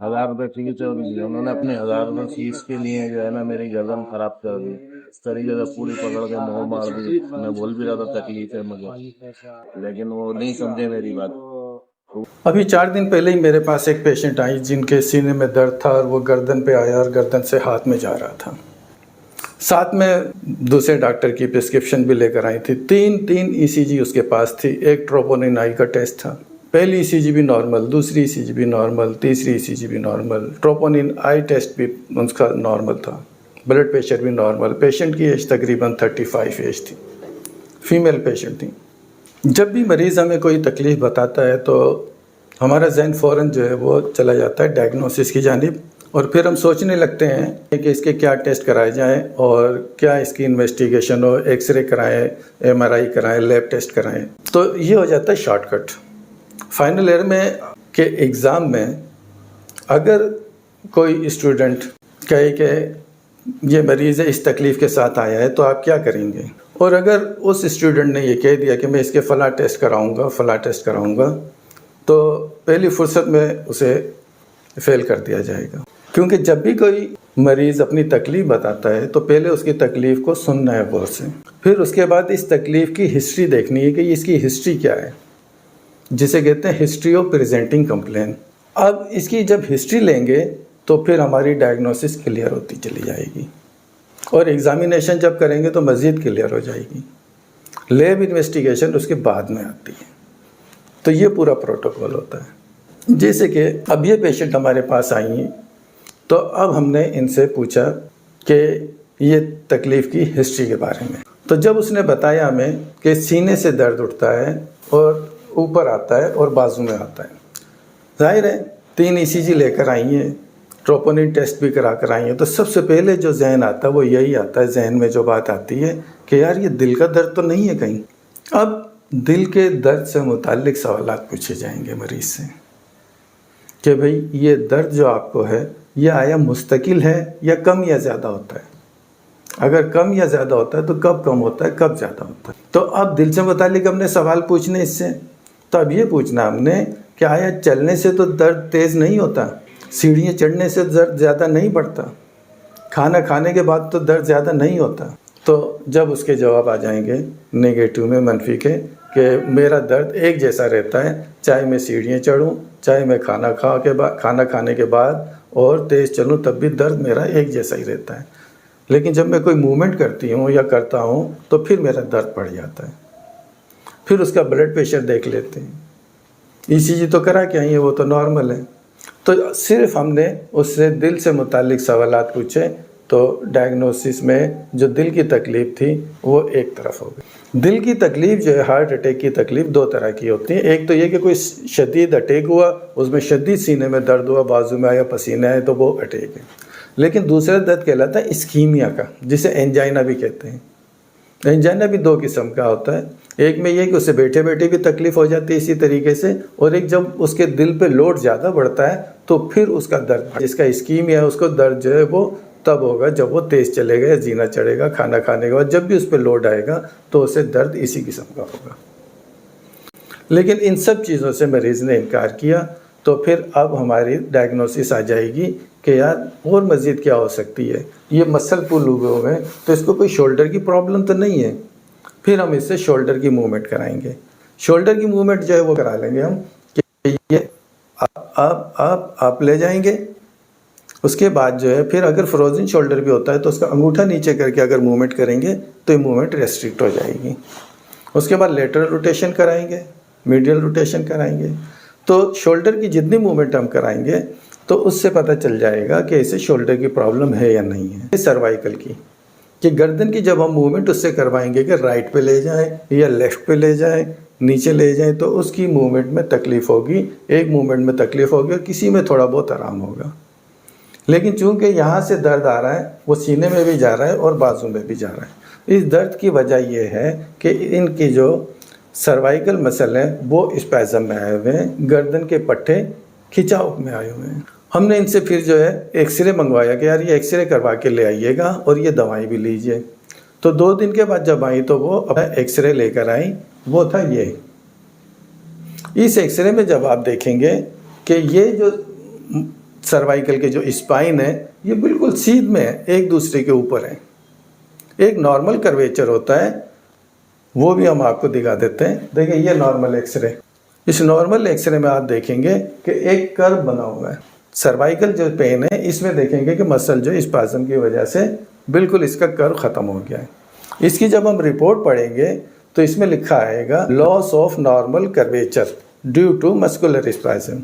1000 रुपये फीस है उनकी, उन्होंने अपने 1000 रुपये फीस के लिए जो है ना मेरी गर्दन खराब कर दी। इस तरीके से पूरी पकड़ के मुंह मार दी। मैं बोल भी रहा था तकलीफ है मुझे, लेकिन वो नहीं समझे मेरी बात। अभी 4 दिन पहले ही मेरे पास एक पेशेंट आई जिनके सीने में दर्द था और वो गर्दन पे आया और गर्दन से हाथ में जा रहा था। साथ में दूसरे डॉक्टर की प्रिस्क्रिप्शन भी लेकर आई थी। तीन ईसीजी उसके पास थी। एक ट्रोपोनिन आई का टेस्ट था। पहली ईसीजी भी नॉर्मल, दूसरी ईसीजी भी नॉर्मल, तीसरी ईसीजी भी नॉर्मल, ट्रोपोनिन आई टेस्ट भी उसका नॉर्मल था, ब्लड प्रेशर भी नॉर्मल। पेशेंट की एज तकरीबन 35 एज थी, फीमेल पेशेंट थी। जब भी मरीज़ हमें कोई तकलीफ़ बताता है तो हमारा जहन फ़ौरन जो है वो चला जाता है डायग्नोसिस की जानिब, और फिर हम सोचने लगते हैं कि इसके क्या टेस्ट कराए जाएं और क्या इसकी इन्वेस्टिगेशन हो, एक्सरे कराएं, एमआरआई कराएं, लैब टेस्ट कराएं। तो ये हो जाता है शॉर्टकट। फाइनल ईयर में के एग्ज़ाम में अगर कोई स्टूडेंट कहे कि ये मरीज़ है इस तकलीफ़ के साथ आया है तो आप क्या करेंगे, और अगर उस स्टूडेंट ने ये कह दिया कि मैं इसके फ़लाँ टेस्ट कराऊंगा, तो पहली फुर्सत में उसे फेल कर दिया जाएगा। क्योंकि जब भी कोई मरीज़ अपनी तकलीफ़ बताता है तो पहले उसकी तकलीफ़ को सुनना है गौर से, फिर उसके बाद इस तकलीफ़ की हिस्ट्री देखनी है कि इसकी हिस्ट्री क्या है, जिसे कहते हैं हिस्ट्री ऑफ प्रेजेंटिंग कंप्लेन। अब इसकी जब हिस्ट्री लेंगे तो फिर हमारी डायग्नोसिस क्लियर होती चली जाएगी, और एग्ज़ामिनेशन जब करेंगे तो मज़ीद क्लियर हो जाएगी। लैब इन्वेस्टिगेशन उसके बाद में आती है। तो ये पूरा प्रोटोकॉल होता है। जैसे कि अब ये पेशेंट हमारे पास आई हैं, तो अब हमने इनसे पूछा कि ये तकलीफ़ की हिस्ट्री के बारे में। तो जब उसने बताया हमें कि सीने से दर्द उठता है और ऊपर आता है और बाजू में आता है, जाहिर है 3 ईसीजी लेकर आई हैं, ट्रोपोनिन टेस्ट भी करा कर आई हैं, तो सबसे पहले जो जहन आता है वो यही आता है, जहन में जो बात आती है कि यार ये दिल का दर्द तो नहीं है कहीं। अब दिल के दर्द से मुताल्लिक सवालात पूछे जाएंगे मरीज़ से कि भाई ये दर्द जो आपको है ये आया मुस्तकिल है या कम या ज़्यादा होता है। अगर कम या ज़्यादा होता है तो कब कम होता है, कब ज़्यादा होता है। तो अब दिल से मुताल्लिक हमने सवाल पूछने इससे, तो अब ये पूछना हमने कि आया चलने से तो दर्द तेज़ नहीं होता, सीढ़ियाँ चढ़ने से दर्द ज़्यादा नहीं बढ़ता, खाना खाने के बाद तो दर्द ज़्यादा नहीं होता। तो जब उसके जवाब आ जाएंगे नेगेटिव में, मनफी के, कि मेरा दर्द एक जैसा रहता है, चाहे मैं सीढ़ियाँ चढ़ूँ, चाहे मैं खाना खाने के बाद और तेज़ चलूँ, तब भी दर्द मेरा एक जैसा ही रहता है। लेकिन जब मैं कोई मूवमेंट करती हूँ या करता हूँ तो फिर मेरा दर्द बढ़ जाता है। फिर उसका ब्लड प्रेशर देख लेते हैं, ईसीजी तो करा के आई है, वो तो नॉर्मल है। तो सिर्फ हमने उससे दिल से मुताल्लिक सवालात पूछे तो डायग्नोसिस में जो दिल की तकलीफ़ थी वो एक तरफ हो गई। दिल की तकलीफ़ जो है, हार्ट अटैक की तकलीफ़ 2 तरह की होती है। एक तो ये कि कोई शदीद अटैक हुआ, उसमें शदीद सीने में दर्द हुआ, बाजू में आया, पसीना आए, तो वो अटैक है। लेकिन दूसरा दर्द कहलाता है इस्कीमिया का, जिसे एंजाइना भी कहते हैं। एंजाइना भी 2 किस्म का होता है। एक में ये कि उससे बैठे बैठे भी तकलीफ़ हो जाती है इसी तरीके से, और एक जब उसके दिल पे लोड ज़्यादा बढ़ता है तो फिर उसका दर्द, जिसका इस्कीमिया है, उसको दर्द जो है वो तब होगा जब वो तेज़ चलेगा या जीना चढ़ेगा, खाना खाने के बाद जब भी उस पर लोड आएगा तो उसे दर्द इसी किस्म का होगा। लेकिन इन सब चीज़ों से मरीज़ ने इनकार किया, तो फिर अब हमारी डायग्नोसिस आ जाएगी कि यार और मज़ीद क्या हो सकती है, ये मसल पुल हुए हुए हैं तो इसको कोई शोल्डर की प्रॉब्लम तो नहीं है। फिर हम इससे शोल्डर की मूवमेंट कराएंगे। शोल्डर की मूवमेंट जो है वो करा लेंगे हम कि ये आप ले जाएंगे। उसके बाद जो है फिर अगर फ्रोजन शोल्डर भी होता है तो उसका अंगूठा नीचे करके अगर मूवमेंट करेंगे तो ये मूवमेंट रेस्ट्रिक्ट हो जाएगी। उसके बाद लेटरल रोटेशन कराएंगे, मीडियल रोटेशन कराएंगे। तो शोल्डर की जितनी मूवमेंट हम कराएंगे तो उससे पता चल जाएगा कि इसे शोल्डर की प्रॉब्लम है या नहीं है। सर्वाइकल की कि गर्दन की जब हम मूवमेंट उससे करवाएंगे कि राइट पे ले जाएं या लेफ़्ट पे ले जाएं, नीचे ले जाएं, तो उसकी मूवमेंट में तकलीफ़ होगी, एक मूवमेंट में तकलीफ़ होगी और किसी में थोड़ा बहुत आराम होगा। लेकिन चूंकि यहाँ से दर्द आ रहा है, वो सीने में भी जा रहा है और बाजू में भी जा रहा है। इस दर्द की वजह यह है कि इनकी जो सर्वाइकल मसल है वो स्पैज़म में आए हुए हैं, गर्दन के पट्टे खिंचाव में आए हुए हैं। हमने इनसे फिर जो है एक्सरे मंगवाया कि यार ये एक्सरे करवा के ले आइएगा और ये दवाई भी लीजिए। तो 2 दिन के बाद जब आई तो वो अपना एक्सरे लेकर आई, वो था ये। इस एक्सरे में जब आप देखेंगे कि ये जो सर्वाइकल के जो स्पाइन है ये बिल्कुल सीध में है, एक दूसरे के ऊपर है। एक नॉर्मल कर्वेचर होता है, वो भी हम आपको दिखा देते हैं। देखिए ये नॉर्मल एक्सरे, इस नॉर्मल एक्सरे में आप देखेंगे कि एक कर्व बना हुआ है। सर्वाइकल जो पेन है इसमें देखेंगे कि मसल जो स्पाज्म की वजह से बिल्कुल इसका कर्व ख़त्म हो गया है। इसकी जब हम रिपोर्ट पढ़ेंगे तो इसमें लिखा आएगा loss of normal curvature due to muscular spasm.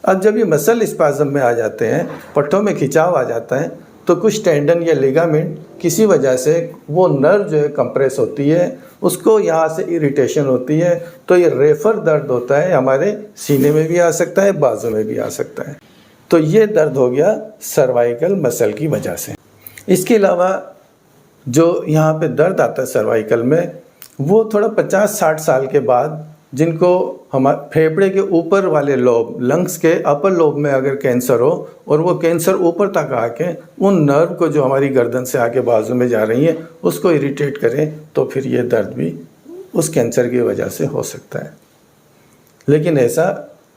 अब जब ये मसल स्पाज्म में आ जाते हैं, पट्टों में खिंचाव आ जाता है, तो कुछ टेंडन या लिगामेंट किसी वजह से वो नर्व जो है कंप्रेस होती है, उसको यहाँ से इरिटेशन होती है, तो ये रेफर दर्द होता है। हमारे सीने में भी आ सकता है, बाजू में भी आ सकता है। तो ये दर्द हो गया सर्वाइकल मसल की वजह से। इसके अलावा जो यहाँ पे दर्द आता है सर्वाइकल में, वो थोड़ा 50-60 साल के बाद, जिनको हमारे फेफड़े के ऊपर वाले लोब, लंग्स के अपर लोब में अगर कैंसर हो और वो कैंसर ऊपर तक आके उन नर्व को जो हमारी गर्दन से आके बाजू में जा रही है उसको इरिटेट करें, तो फिर ये दर्द भी उस कैंसर की वजह से हो सकता है। लेकिन ऐसा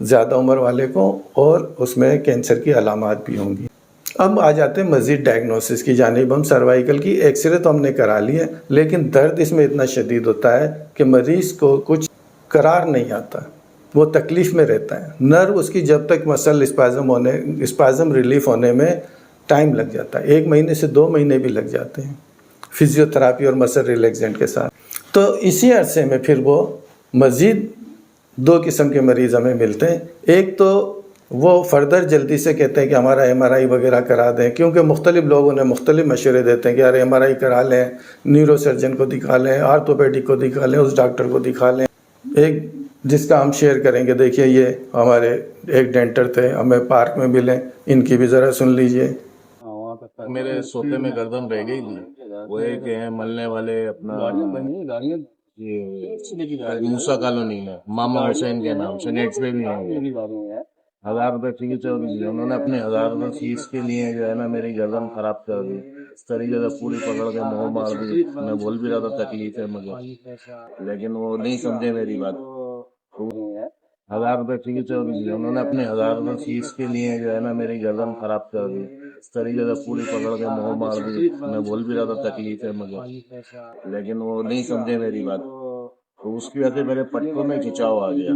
ज़्यादा उम्र वाले को, और उसमें कैंसर की अलामात भी होंगी। अब आ जाते हैं मज़ीद डायग्नोसिस की जानिब। हम सर्वाइकल की एक्सरे तो हमने करा ली है, लेकिन दर्द इसमें इतना शदीद होता है कि मरीज़ को कुछ करार नहीं आता, वो तकलीफ़ में रहता है। नर्व उसकी जब तक मसल स्पाज्म रिलीफ होने में टाइम लग जाता है, 1 महीने से 2 महीने भी लग जाते हैं फिजियोथेरापी और मसल रिलैक्सेंट के साथ। तो इसी अरसे में फिर वो मज़ीद 2 किस्म के मरीज़ हमें मिलते हैं। एक तो वो फर्दर जल्दी से कहते हैं कि हमारा MRI वगैरह करा दें, क्योंकि मुख्तलिफ लोग उन्हें मुख्तलिफ मशवरे देते हैं कि यार MRI करा लें, न्यूरोसर्जन को दिखा लें, आर्थोपेडिक को दिखा लें, उस डॉक्टर को दिखा लें। एक जिसका हम शेयर करेंगे, देखिए ये हमारे एक डेंटर थे, हमें पार्क में मिले, इनकी भी ज़रा सुन लीजिए। मेरे सोते में गर्दन रह गई थी, वो एक है मलने वाले अपना ये मूसा कॉलोनी में मामा हुसैन के नाम से नेट पे भी है। 1000 रुपये फीस है उनकी, उन्होंने अपने 1000 रुपये फीस के लिए जो है ना मेरी गर्दन खराब कर दी। इस तरीके से पूरी पकड़ के मुंह मार दी। मैं बोल भी रहा था तकलीफ है मुझे, लेकिन वो नहीं समझे मेरी बात। 1000 रुपये फीस है उनकी, उन्होंने अपने 1000 रुपये फीस के लिए जो है ना मेरी गर्दन खराब कर दी। इस तरीके से पूरी पकड़ के मुंह मार दी। मैं बोल भी रहा था तकलीफ है मुझे, लेकिन वो नहीं समझे मेरी बात। तो उसकी वजह से मेरे पट्टों में खिंचाव आ गया।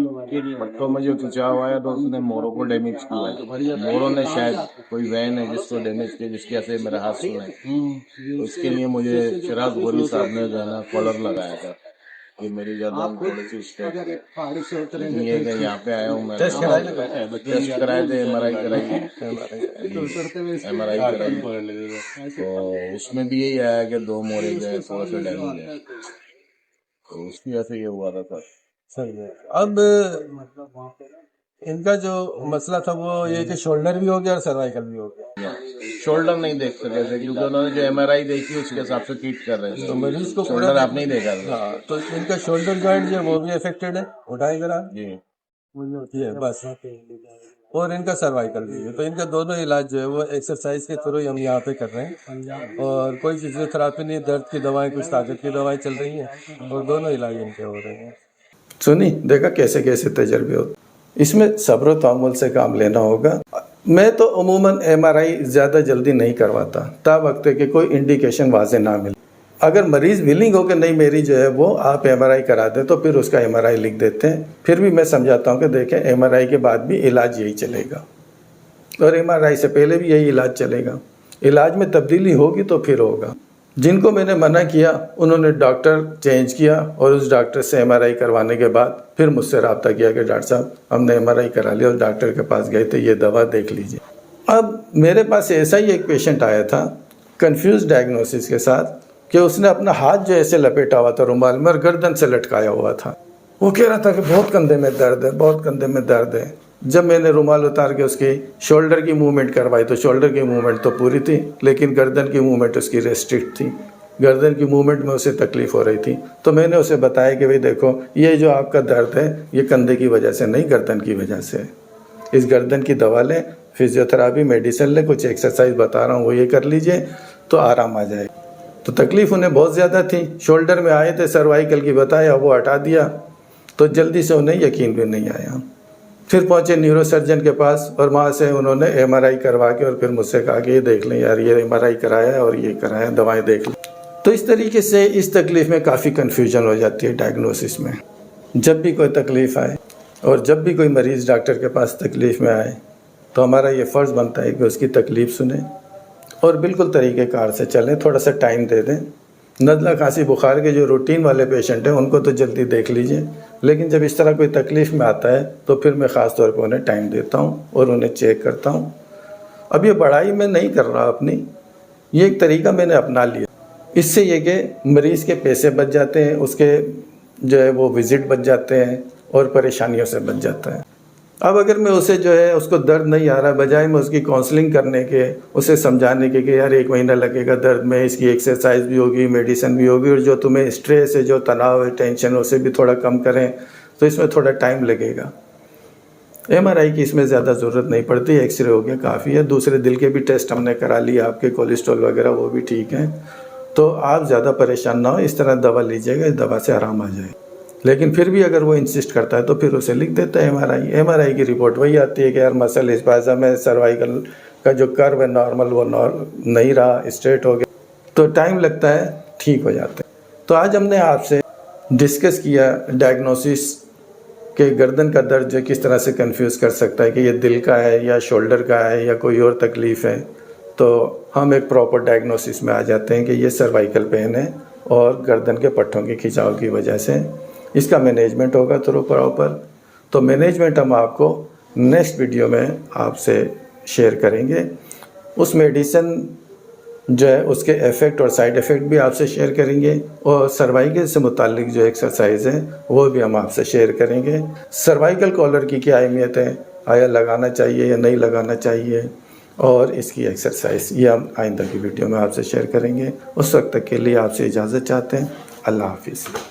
पट्टों में जो खिंचाव आया तो उसने मोरों को डैमेज किया। मोरों ने शायद कोई वैन है जिसको डैमेज किया, जिसकी वजह से मेरे हाथ सुने। तो उसके लिए मुझे चिराग गोरी साहब ने जो है ना कॉलर लगाया था कि मेरी गर्दन थोड़ी सी यहाँ पे आया हूँ मैं, टेस्ट कराए थे, MRI कराई, तो उसमें भी यही आया कि 2 मोरे जो है थोड़ा सा डैमेज है। तो उसकी वजह से ये हुआ था सही है। अब इनका जो मसला था वो ये कि शोल्डर भी हो गया और सर्वाइकल भी हो गया। शोल्डर नहीं देख सके थे क्योंकि उन्होंने जो MRI देखी उसके हिसाब से ट्रीट कर रहे थे। तो मरीज को शोल्डर आप नहीं देखा था। हाँ, तो इनका शोल्डर जॉइंट जो है वो भी अफेक्टेड है, उठाए जरा जी ये बस, और इनका सर्वाइकल भी है। तो इनका दोनों इलाज जो है वो एक्सरसाइज के थ्रू हम यहाँ पे कर रहे हैं, और कोई फिजियोथेरापी नहीं, दर्द की दवाएं, कुछ ताकत की दवाएं चल रही हैं, और दोनों इलाज इनके हो रहे हैं। सुनी, देखा कैसे कैसे तजर्बे होते। इसमें सब्र तहम्मुल से काम लेना होगा। मैं तो अमूमन MRI ज़्यादा जल्दी नहीं करवाता ता वक्त के कोई इंडिकेशन वाजे ना मिले। अगर मरीज़ विलिंग हो कि नहीं मेरी जो है वो आप MRI करा दें, तो फिर उसका MRI लिख देते हैं। फिर भी मैं समझाता हूँ कि देखें MRI के बाद भी इलाज यही चलेगा, और MRI से पहले भी यही इलाज चलेगा। इलाज में तब्दीली होगी तो फिर होगा। जिनको मैंने मना किया उन्होंने डॉक्टर चेंज किया, और उस डॉक्टर से MRI करवाने के बाद फिर मुझसे रब्ता किया कि डॉक्टर साहब हमने MRI करा लिया, और डॉक्टर के पास गए तो ये दवा देख लीजिए। अब मेरे पास ऐसा ही एक पेशेंट आया था कंफ्यूज डायग्नोसिस के साथ कि उसने अपना हाथ जो ऐसे लपेटा हुआ था रुमाल में और गर्दन से लटकाया हुआ था। वो कह रहा था कि बहुत कंधे में दर्द है, बहुत कंधे में दर्द है। जब मैंने रुमाल उतार के उसकी शोल्डर की मूवमेंट करवाई तो शोल्डर की मूवमेंट तो पूरी थी, लेकिन गर्दन की मूवमेंट उसकी रेस्ट्रिक्ट थी। गर्दन की मूवमेंट में उसे तकलीफ़ हो रही थी। तो मैंने उसे बताया कि भाई देखो, ये जो आपका दर्द है ये कंधे की वजह से नहीं, गर्दन की वजह से। इस गर्दन की दवा लें, फिजियोथेरापी मेडिसिन लें, कुछ एक्सरसाइज बता रहा हूँ वो ये कर लीजिए तो आराम आ जाएगा। तो तकलीफ़ उन्हें बहुत ज़्यादा थी। शोल्डर में आए थे, सर्वाइकल की बताया, वो हटा दिया, तो जल्दी से उन्हें यकीन भी नहीं आया। फिर पहुंचे न्यूरोसर्जन के पास और वहाँ से उन्होंने MRI करवा के और फिर मुझसे कहा कि ये देख लें यार, ये MRI कराया है और ये कराया, दवाएं देख लें। तो इस तरीके से इस तकलीफ़ में काफ़ी कन्फ्यूजन हो जाती है डायग्नोसिस में। जब भी कोई तकलीफ़ आए और जब भी कोई मरीज़ डॉक्टर के पास तकलीफ़ में आए तो हमारा ये फ़र्ज़ बनता है कि उसकी तकलीफ़ सुने और बिल्कुल तरीक़ेकार से चलें, थोड़ा सा टाइम दे दें। नज़ला खांसी बुखार के जो रूटीन वाले पेशेंट हैं उनको तो जल्दी देख लीजिए, लेकिन जब इस तरह कोई तकलीफ़ में आता है तो फिर मैं ख़ास तौर पे उन्हें टाइम देता हूँ और उन्हें चेक करता हूँ। अब ये बड़ाई मैं नहीं कर रहा अपनी, ये एक तरीका मैंने अपना लिया। इससे ये कि मरीज़ के पैसे बच जाते हैं, उसके जो है वो विज़िट बच जाते हैं और परेशानियों से बच जाता है। अब अगर मैं उसे जो है उसको दर्द नहीं आ रहा, बजाय मैं उसकी काउंसलिंग करने के, उसे समझाने के कि यार 1 महीना लगेगा दर्द में, इसकी एक्सरसाइज भी होगी, मेडिसिन भी होगी और जो तुम्हें स्ट्रेस है, जो तनाव है, टेंशन, उसे भी थोड़ा कम करें, तो इसमें थोड़ा टाइम लगेगा। MRI की इसमें ज़्यादा ज़रूरत नहीं पड़ती, एक्सरे हो गया काफ़ी है। दूसरे दिल के भी टेस्ट हमने करा लिए, आपके कोलेस्ट्रॉल वगैरह वो भी ठीक है, तो आप ज़्यादा परेशान ना हो, इस तरह दवा लीजिएगा, इस दवा से आराम आ जाए। लेकिन फिर भी अगर वो इंसिस्ट करता है तो फिर उसे लिख देता है MRI की रिपोर्ट वही आती है कि यार मसल स्पाज़म है, सर्वाइकल का जो कर्व है नॉर्मल वो नहीं रहा, स्ट्रेट हो गया, तो टाइम लगता है, ठीक हो जाते हैं। तो आज हमने आपसे डिस्कस किया डायग्नोसिस के गर्दन का दर्द जो किस तरह से कंफ्यूज कर सकता है कि ये दिल का है या शोल्डर का है या कोई और तकलीफ़ है। तो हम एक प्रॉपर डायग्नोसिस में आ जाते हैं कि ये सर्वाइकल पेन है और गर्दन के पट्टों के खिंचाव की वजह से इसका मैनेजमेंट होगा थ्रू प्रॉपर। तो मैनेजमेंट हम आपको नेक्स्ट वीडियो में आपसे शेयर करेंगे। उस मेडिसिन जो है उसके इफ़ेक्ट और साइड इफ़ेक्ट भी आपसे शेयर करेंगे और सर्वाइकल से मुतालिक जो एक्सरसाइज है वो भी हम आपसे शेयर करेंगे। सर्वाइकल कॉलर की क्या अहमियत है, आया लगाना चाहिए या नहीं लगाना चाहिए, और इसकी एक्सरसाइज ये हम आइंदा की वीडियो में आपसे शेयर करेंगे। उस वक्त तक के लिए आपसे इजाज़त चाहते हैं। अल्लाह हाफिज़।